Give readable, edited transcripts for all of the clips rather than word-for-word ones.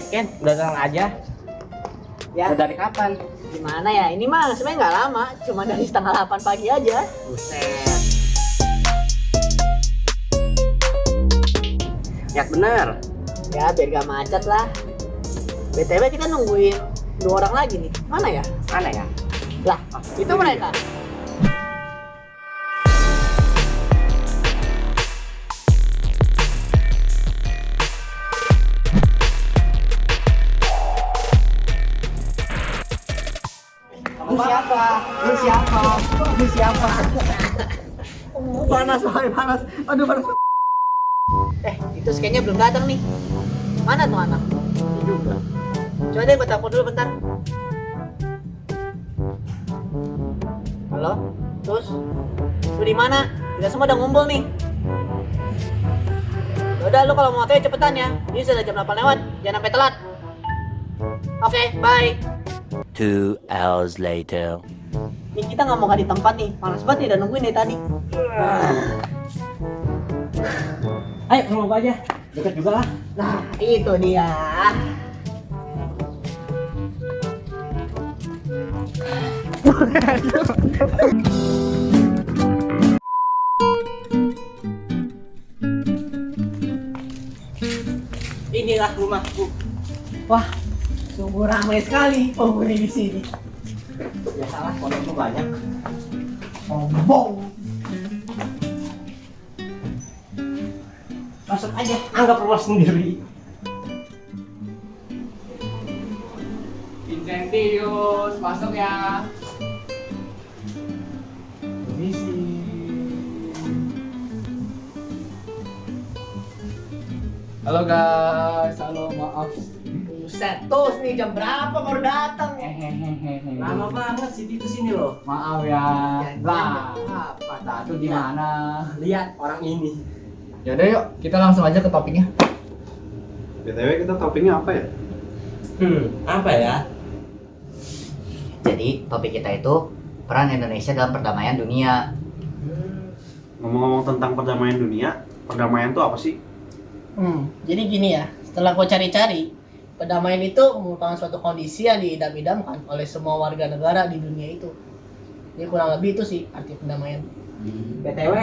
Ken, udah datang aja. Ya. Udah dari kapan? Gimana ya? Ini mah sebenarnya nggak lama, cuma dari setengah 8 pagi aja. Buset. Lihat bener. Ya, biar gak macet lah. BTW kita nungguin 2 orang lagi nih. Mana ya? Mana ya? Lah, itu mereka. Lu siapa? Lu siapa? Lu siapa? Panas, panas. Aduh, panas. Itu kayaknya belum datang nih. Mana tuh anak? Ini juga. Coba deh gue telepon dulu bentar. Halo? Terus? Lu di mana? Kita semua udah ngumpul nih. Udah, lu kalau mau OTW cepetan ya. Ini sudah jam 8 lewat. Jangan sampai telat. Oke, bye. 2 hours later. Nih kita nggak mau di tempat nih. Panas banget nih, udah nungguin dari tadi. Ayo ke rumah gua aja. Dekat juga lah. Nah, itu dia. Inilah rumahku. Wah, sungguh ramai sekali penghuni di sini. Biasalah, pondoknya banyak. Sombong. Masuk aja, anggap rumah sendiri. Vincentius, masuk ya. Permisi. Halo guys, halo maaf. Buset, tos nih jam berapa baru datang? Hehehe. Lama banget sih di sini loh. Maaf ya. Lah, apa? satu di mana? Lihat orang ini. Yaudah yuk, kita langsung aja ke topiknya. BTW kita topiknya apa ya? Apa ya? Jadi topik kita itu peran Indonesia dalam perdamaian dunia. Ngomong-ngomong tentang perdamaian dunia, perdamaian itu apa sih? Jadi gini ya, setelah gue cari-cari, perdamaian itu merupakan suatu kondisi yang diidam-idamkan oleh semua warga negara di dunia itu. Jadi kurang lebih itu sih arti perdamaian. BTW,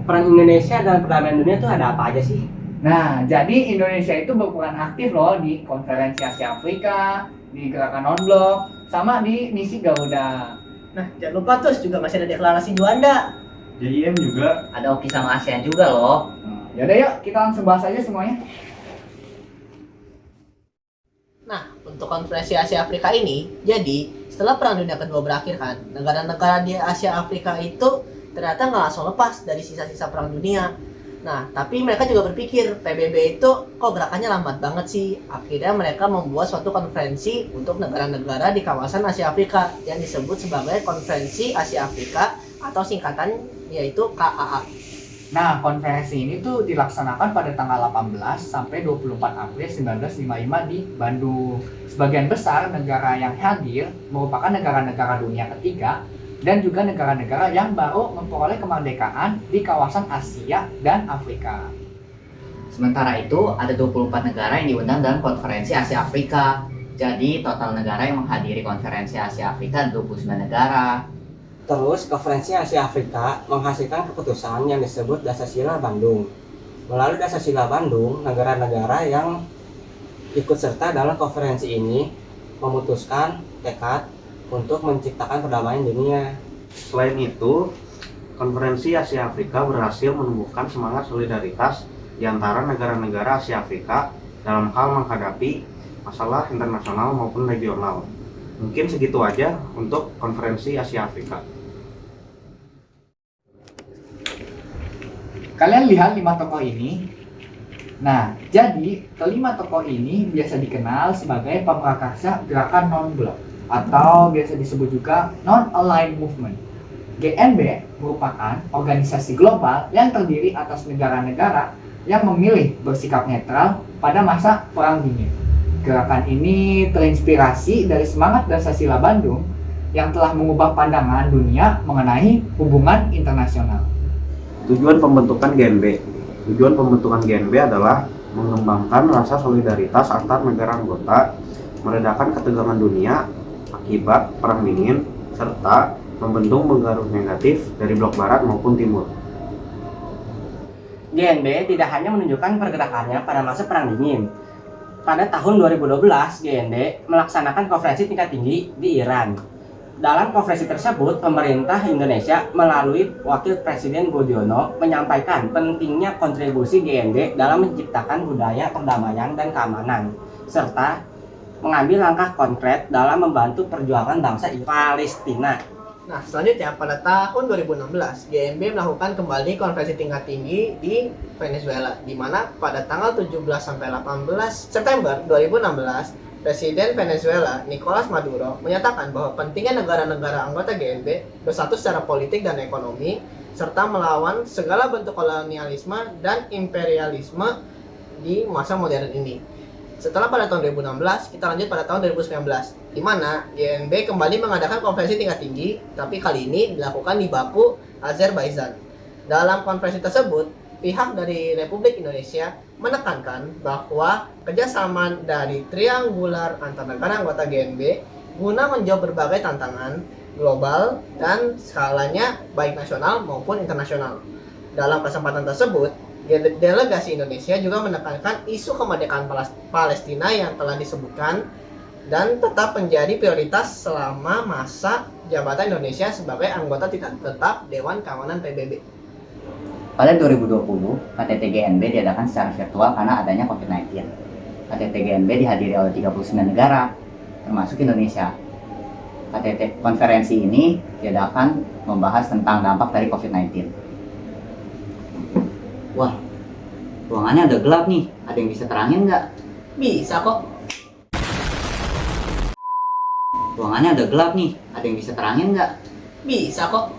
peran Indonesia dalam perdamaian dunia itu ada apa aja sih? Nah, jadi Indonesia itu berperan aktif loh di Konferensi Asia Afrika, di Gerakan Non-Blok, sama di misi Garuda. Nah, jangan lupa terus juga masih ada deklarasi Juanda. JIM juga. Ada Oki sama ASEAN juga loh. Yaudah yuk, kita langsung bahas aja semuanya. Nah, untuk konferensi Asia Afrika ini, jadi setelah Perang Dunia Kedua berakhir kan, negara-negara di Asia Afrika itu ternyata nggak langsung lepas dari sisa-sisa Perang Dunia. Nah, tapi mereka juga berpikir PBB itu kok gerakannya lambat banget sih. Akhirnya mereka membuat suatu konferensi untuk negara-negara di kawasan Asia Afrika yang disebut sebagai Konferensi Asia Afrika atau singkatan yaitu KAA. Nah, konferensi ini tuh dilaksanakan pada tanggal 18 sampai 24 April 1955 di Bandung. Sebagian besar negara yang hadir merupakan negara-negara dunia ketiga dan juga negara-negara yang baru memperoleh kemerdekaan di kawasan Asia dan Afrika. Sementara itu ada 24 negara yang diundang dalam konferensi Asia Afrika. Jadi total negara yang menghadiri konferensi Asia Afrika ada 29 negara. Terus, Konferensi Asia Afrika menghasilkan keputusan yang disebut Dasar-Sila Bandung. Melalui Dasar-Sila Bandung, negara-negara yang ikut serta dalam konferensi ini memutuskan tekad untuk menciptakan perdamaian dunia. Selain itu, Konferensi Asia Afrika berhasil menumbuhkan semangat solidaritas di antara negara-negara Asia Afrika dalam hal menghadapi masalah internasional maupun regional. Mungkin segitu aja untuk konferensi Asia Afrika. Kalian lihat 5 tokoh ini? Nah, jadi kelima tokoh ini biasa dikenal sebagai pemrakarsa gerakan non-blok atau biasa disebut juga Non-Aligned Movement. GNB merupakan organisasi global yang terdiri atas negara-negara yang memilih bersikap netral pada masa Perang Dingin. Gerakan ini terinspirasi dari semangat Dasar-Sila Bandung yang telah mengubah pandangan dunia mengenai hubungan internasional. Tujuan pembentukan GNB adalah mengembangkan rasa solidaritas antar negara anggota, meredakan ketegangan dunia akibat Perang Dingin, serta membendung pengaruh negatif dari blok barat maupun timur. GNB tidak hanya menunjukkan pergerakannya pada masa Perang Dingin. Pada tahun 2012, GNB melaksanakan konferensi tingkat tinggi di Iran. Dalam konferensi tersebut, pemerintah Indonesia melalui Wakil Presiden Budiono menyampaikan pentingnya kontribusi GNB dalam menciptakan budaya perdamaian dan keamanan, serta mengambil langkah konkret dalam membantu perjuangan bangsa Palestina. Nah, selanjutnya pada tahun 2016, GNB melakukan kembali konferensi tingkat tinggi di Venezuela, di mana pada tanggal 17-18 September 2016, Presiden Venezuela, Nicolas Maduro, menyatakan bahwa pentingnya negara-negara anggota GNB bersatu secara politik dan ekonomi, serta melawan segala bentuk kolonialisme dan imperialisme di masa modern ini. Setelah pada tahun 2016, kita lanjut pada tahun 2019, di mana GNB kembali mengadakan konferensi tingkat tinggi, tapi kali ini dilakukan di Baku, Azerbaijan. Dalam konferensi tersebut, pihak dari Republik Indonesia menekankan bahwa kerjasama dari triangular antar negara anggota GNB guna menjawab berbagai tantangan global dan skalanya baik nasional maupun internasional. Dalam kesempatan tersebut, delegasi Indonesia juga menekankan isu kemerdekaan Palestina yang telah disebutkan dan tetap menjadi prioritas selama masa jabatan Indonesia sebagai anggota tidak tetap Dewan Keamanan PBB. Pada 2020, KTT GNB diadakan secara virtual karena adanya COVID-19. KTT GNB dihadiri oleh 39 negara, termasuk Indonesia. KTT konferensi ini diadakan membahas tentang dampak dari COVID-19. Wah, ruangannya udah gelap nih. Ada yang bisa terangin nggak? Bisa kok. Ruangannya udah gelap nih. Ada yang bisa terangin nggak? Bisa kok.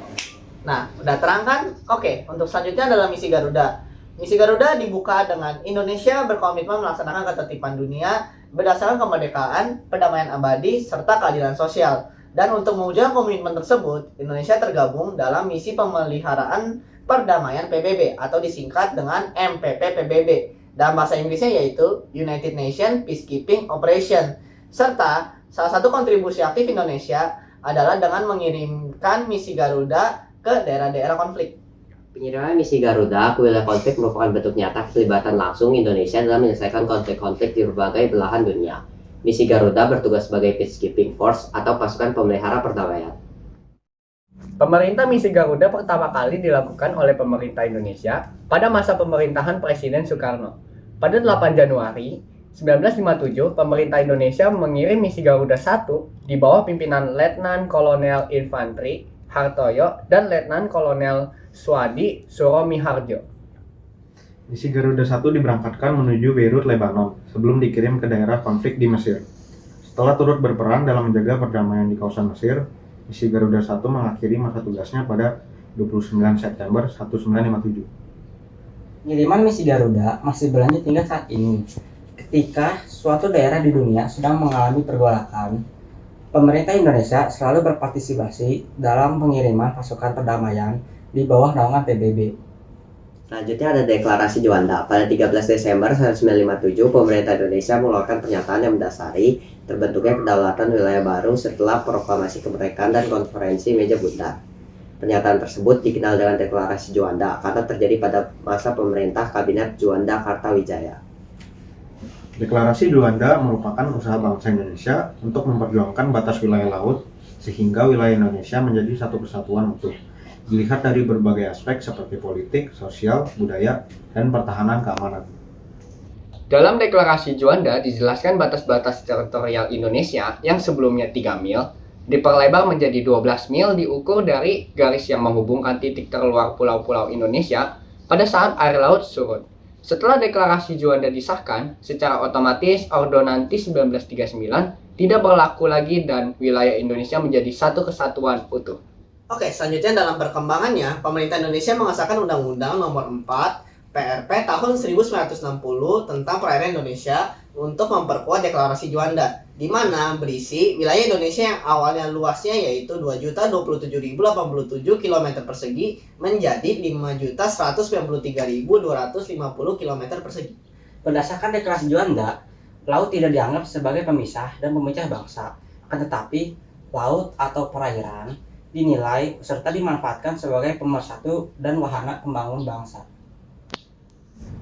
Nah, udah terang kan? Oke, untuk selanjutnya adalah misi Garuda. Misi Garuda dibuka dengan Indonesia berkomitmen melaksanakan ketertiban dunia berdasarkan kemerdekaan, perdamaian abadi, serta keadilan sosial. Dan untuk mewujudkan komitmen tersebut, Indonesia tergabung dalam misi pemeliharaan perdamaian PBB atau disingkat dengan MPP-PBB. Dalam bahasa Inggrisnya yaitu United Nations Peacekeeping Operation. Serta salah satu kontribusi aktif Indonesia adalah dengan mengirimkan misi Garuda ke daerah-daerah konflik. Pengiriman misi Garuda ke wilayah konflik merupakan bentuk nyata keterlibatan langsung Indonesia dalam menyelesaikan konflik-konflik di berbagai belahan dunia. Misi Garuda bertugas sebagai peacekeeping force atau pasukan pemelihara perdamaian. Pemerintah misi Garuda pertama kali dilakukan oleh pemerintah Indonesia pada masa pemerintahan Presiden Soekarno. Pada 8 Januari 1957, pemerintah Indonesia mengirim misi Garuda 1 di bawah pimpinan Letnan Kolonel Infantri Hartoyo dan Letnan Kolonel Swadi Suromiharjo. Misi Garuda 1 diberangkatkan menuju Beirut, Lebanon, sebelum dikirim ke daerah konflik di Mesir. Setelah turut berperan dalam menjaga perdamaian di kawasan Mesir, misi Garuda 1 mengakhiri masa tugasnya pada 29 September 1957. Pengiriman misi Garuda masih berlanjut hingga saat ini. Ketika suatu daerah di dunia sedang mengalami pergolakan, pemerintah Indonesia selalu berpartisipasi dalam pengiriman pasukan perdamaian di bawah naungan PBB. Selanjutnya ada Deklarasi Juanda. Pada 13 Desember 1957, pemerintah Indonesia mengeluarkan pernyataan yang mendasari terbentuknya kedaulatan wilayah baru setelah proklamasi kemerdekaan dan konferensi meja bundar. Pernyataan tersebut dikenal dengan Deklarasi Juanda karena terjadi pada masa pemerintah Kabinet Juanda Kartawijaya. Deklarasi Juanda merupakan usaha bangsa Indonesia untuk memperjuangkan batas wilayah laut sehingga wilayah Indonesia menjadi satu kesatuan utuh. Dilihat dari berbagai aspek seperti politik, sosial, budaya, dan pertahanan keamanan. Dalam deklarasi Juanda dijelaskan batas-batas teritorial Indonesia yang sebelumnya 3 mil diperlebar menjadi 12 mil diukur dari garis yang menghubungkan titik terluar pulau-pulau Indonesia pada saat air laut surut. Setelah deklarasi Juanda disahkan, secara otomatis Ordonansi 1939 tidak berlaku lagi dan wilayah Indonesia menjadi satu kesatuan utuh. Oke, selanjutnya dalam perkembangannya, pemerintah Indonesia mengesahkan Undang-Undang Nomor 4 PRP tahun 1960 tentang perairan Indonesia untuk memperkuat deklarasi Juanda, di mana berisi wilayah Indonesia yang awalnya luasnya yaitu 2.027.087 km persegi menjadi 5.193.250 km persegi. Berdasarkan deklarasi Juanda, laut tidak dianggap sebagai pemisah dan pemecah bangsa, akan tetapi laut atau perairan dinilai serta dimanfaatkan sebagai pemersatu dan wahana pembangun bangsa.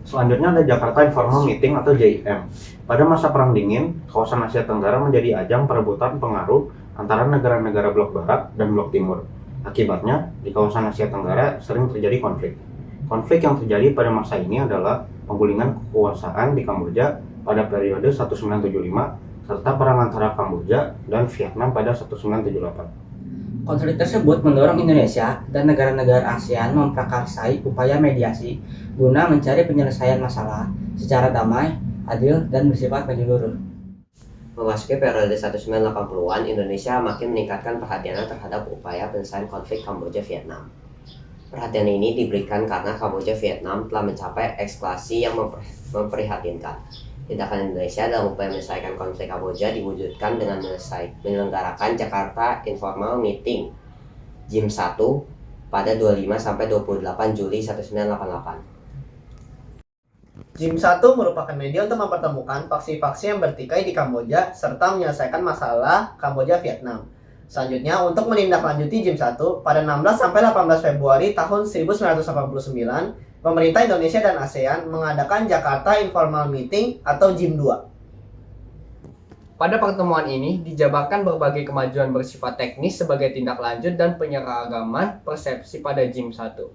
Selanjutnya ada Jakarta Informal Meeting atau JIM. Pada masa Perang Dingin, kawasan Asia Tenggara menjadi ajang perebutan pengaruh antara negara-negara blok Barat dan blok Timur. Akibatnya, di kawasan Asia Tenggara sering terjadi konflik. Konflik yang terjadi pada masa ini adalah penggulingan kekuasaan di Kamboja pada periode 1975 serta perang antara Kamboja dan Vietnam pada 1978. Konflik tersebut mendorong Indonesia dan negara-negara ASEAN memprakarsai upaya mediasi guna mencari penyelesaian masalah secara damai, adil, dan bersifat menyeluruh. Memasuki periode 1980-an, Indonesia makin meningkatkan perhatiannya terhadap upaya penyelesaian konflik Kamboja-Vietnam. Perhatian ini diberikan karena Kamboja-Vietnam telah mencapai eskalasi yang memprihatinkan. Tindakan Indonesia dalam upaya menyelesaikan konflik Kamboja diwujudkan dengan menyelenggarakan Jakarta Informal Meeting JIM 1 pada 25-28 Juli 1988. JIM 1 merupakan media untuk mempertemukan faksi-faksi yang bertikai di Kamboja serta menyelesaikan masalah Kamboja-Vietnam. Selanjutnya, untuk menindaklanjuti JIM 1, pada 16-18 Februari tahun 1989, pemerintah Indonesia dan ASEAN mengadakan Jakarta Informal Meeting atau JIM 2. Pada pertemuan ini dijabarkan berbagai kemajuan bersifat teknis sebagai tindak lanjut dan penyeragaman persepsi pada JIM 1.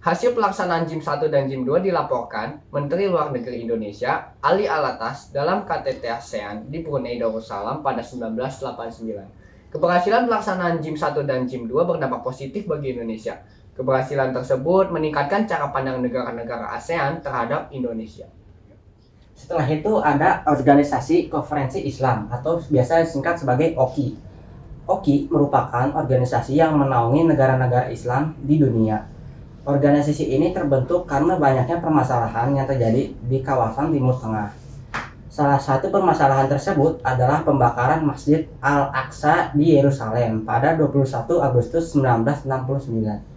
Hasil pelaksanaan JIM 1 dan JIM 2 dilaporkan Menteri Luar Negeri Indonesia Ali Alatas dalam KTT ASEAN di Brunei Darussalam pada 1989. Keberhasilan pelaksanaan JIM 1 dan JIM 2 berdampak positif bagi Indonesia. Keberhasilan tersebut meningkatkan cara pandang negara-negara ASEAN terhadap Indonesia. Setelah itu ada Organisasi Konferensi Islam atau biasa disingkat sebagai OKI. OKI merupakan organisasi yang menaungi negara-negara Islam di dunia. Organisasi ini terbentuk karena banyaknya permasalahan yang terjadi di kawasan Timur Tengah. Salah satu permasalahan tersebut adalah pembakaran Masjid Al-Aqsa di Yerusalem pada 21 Agustus 1969.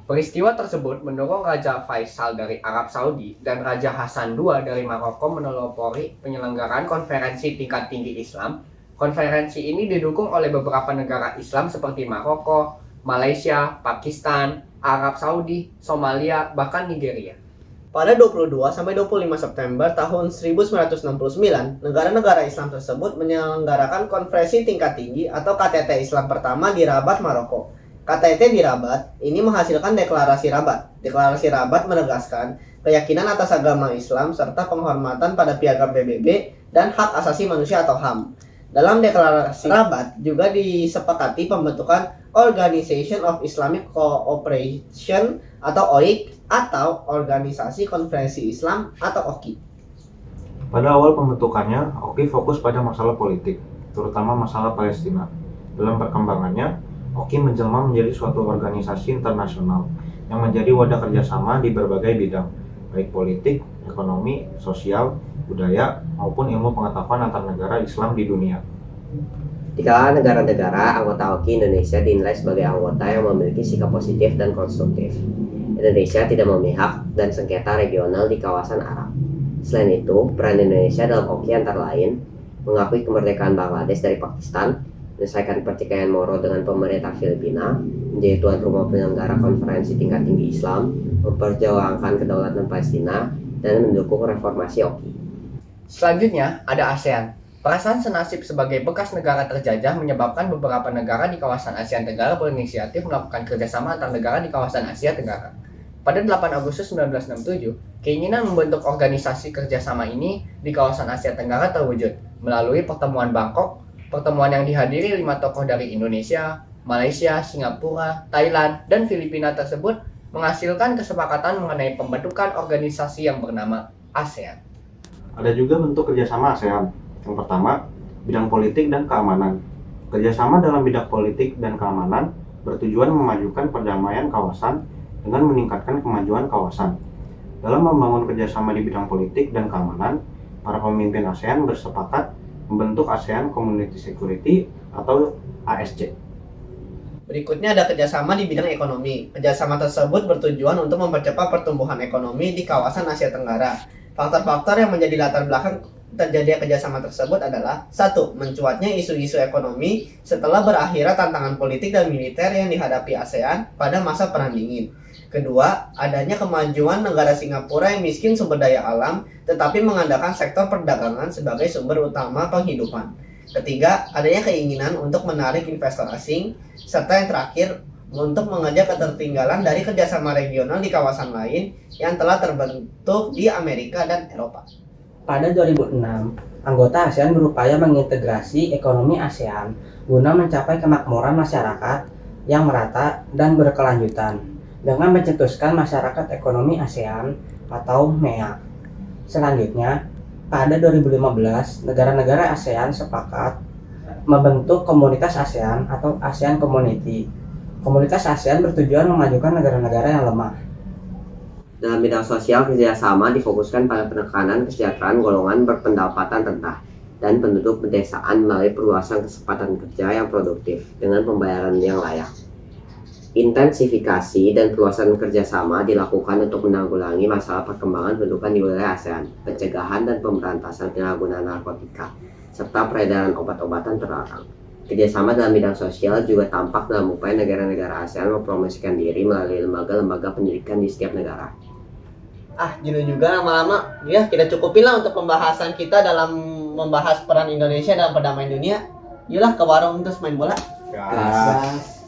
Peristiwa tersebut mendorong Raja Faisal dari Arab Saudi dan Raja Hasan II dari Maroko menelopori penyelenggaraan konferensi tingkat tinggi Islam. Konferensi ini didukung oleh beberapa negara Islam seperti Maroko, Malaysia, Pakistan, Arab Saudi, Somalia, bahkan Nigeria. Pada 22-25 September tahun 1969, negara-negara Islam tersebut menyelenggarakan konferensi tingkat tinggi atau KTT Islam pertama di Rabat, Maroko. KTT di Rabat ini menghasilkan Deklarasi Rabat. Deklarasi Rabat menegaskan keyakinan atas agama Islam serta penghormatan pada piagam PBB dan hak asasi manusia atau HAM. Dalam Deklarasi Rabat juga disepakati pembentukan Organization of Islamic Cooperation atau OIC atau Organisasi Konferensi Islam atau OKI. Pada awal pembentukannya, OKI fokus pada masalah politik, terutama masalah Palestina. Dalam perkembangannya, OKI menjelma menjadi suatu organisasi internasional yang menjadi wadah kerjasama di berbagai bidang, baik politik, ekonomi, sosial, budaya, maupun ilmu pengetahuan antar negara Islam di dunia. Di kalangan negara-negara, anggota OKI Indonesia dinilai sebagai anggota yang memiliki sikap positif dan konstruktif. Indonesia tidak memihak dan sengketa regional di kawasan Arab. Selain itu, peran Indonesia dalam OKI antara lain mengakui kemerdekaan Bangladesh dari Pakistan, menyelesaikan pertikaian Moro dengan pemerintah Filipina, menjadi tuan rumah penyelenggara konferensi tingkat tinggi Islam, memperjuangkan kedaulatan Palestina, dan mendukung reformasi OKI. Selanjutnya ada ASEAN. Perasaan senasib sebagai bekas negara terjajah menyebabkan beberapa negara di kawasan Asia Tenggara berinisiatif melakukan kerjasama antar negara di kawasan Asia Tenggara. Pada 8 Agustus 1967, keinginan membentuk organisasi kerjasama ini di kawasan Asia Tenggara terwujud melalui pertemuan Bangkok, pertemuan yang dihadiri 5 tokoh dari Indonesia, Malaysia, Singapura, Thailand, dan Filipina tersebut menghasilkan kesepakatan mengenai pembentukan organisasi yang bernama ASEAN. Ada juga bentuk kerjasama ASEAN. Yang pertama, bidang politik dan keamanan. Kerjasama dalam bidang politik dan keamanan bertujuan memajukan perdamaian kawasan dengan meningkatkan kemajuan kawasan. Dalam membangun kerjasama di bidang politik dan keamanan, para pemimpin ASEAN bersepakat membentuk ASEAN Community Security atau ASC. Berikutnya ada kerjasama di bidang ekonomi. Kerjasama tersebut bertujuan untuk mempercepat pertumbuhan ekonomi di kawasan Asia Tenggara. Faktor-faktor yang menjadi latar belakang terjadinya kerjasama tersebut adalah 1. Mencuatnya isu-isu ekonomi setelah berakhirnya tantangan politik dan militer yang dihadapi ASEAN pada masa Perang Dingin. Kedua, adanya kemajuan negara Singapura yang miskin sumber daya alam tetapi mengandalkan sektor perdagangan sebagai sumber utama penghidupan. Ketiga, adanya keinginan untuk menarik investor asing, serta yang terakhir, untuk mengejar ketertinggalan dari kerjasama regional di kawasan lain yang telah terbentuk di Amerika dan Eropa. Pada 2006, anggota ASEAN berupaya mengintegrasi ekonomi ASEAN guna mencapai kemakmuran masyarakat yang merata dan berkelanjutan dengan mencetuskan Masyarakat Ekonomi ASEAN atau MEA. Selanjutnya, pada 2015, negara-negara ASEAN sepakat membentuk Komunitas ASEAN atau ASEAN Community. Komunitas ASEAN bertujuan memajukan negara-negara yang lemah. Dalam bidang sosial, kerjasama difokuskan pada penekanan kesejahteraan golongan berpendapatan rendah dan penduduk pedesaan melalui perluasan kesempatan kerja yang produktif dengan pembayaran yang layak. Intensifikasi dan perluasan kerjasama dilakukan untuk menanggulangi masalah perkembangan pendudukan di wilayah ASEAN, pencegahan dan pemberantasan penyalahgunaan narkotika, serta peredaran obat-obatan terlarang. Kerjasama dalam bidang sosial juga tampak dalam upaya negara-negara ASEAN mempromosikan diri melalui lembaga-lembaga pendidikan di setiap negara. Jenuh juga lama-lama. Ya, kita cukupin lah untuk pembahasan kita dalam membahas peran Indonesia dalam perdamaian dunia. Yuklah ke warung terus main bola. Gas.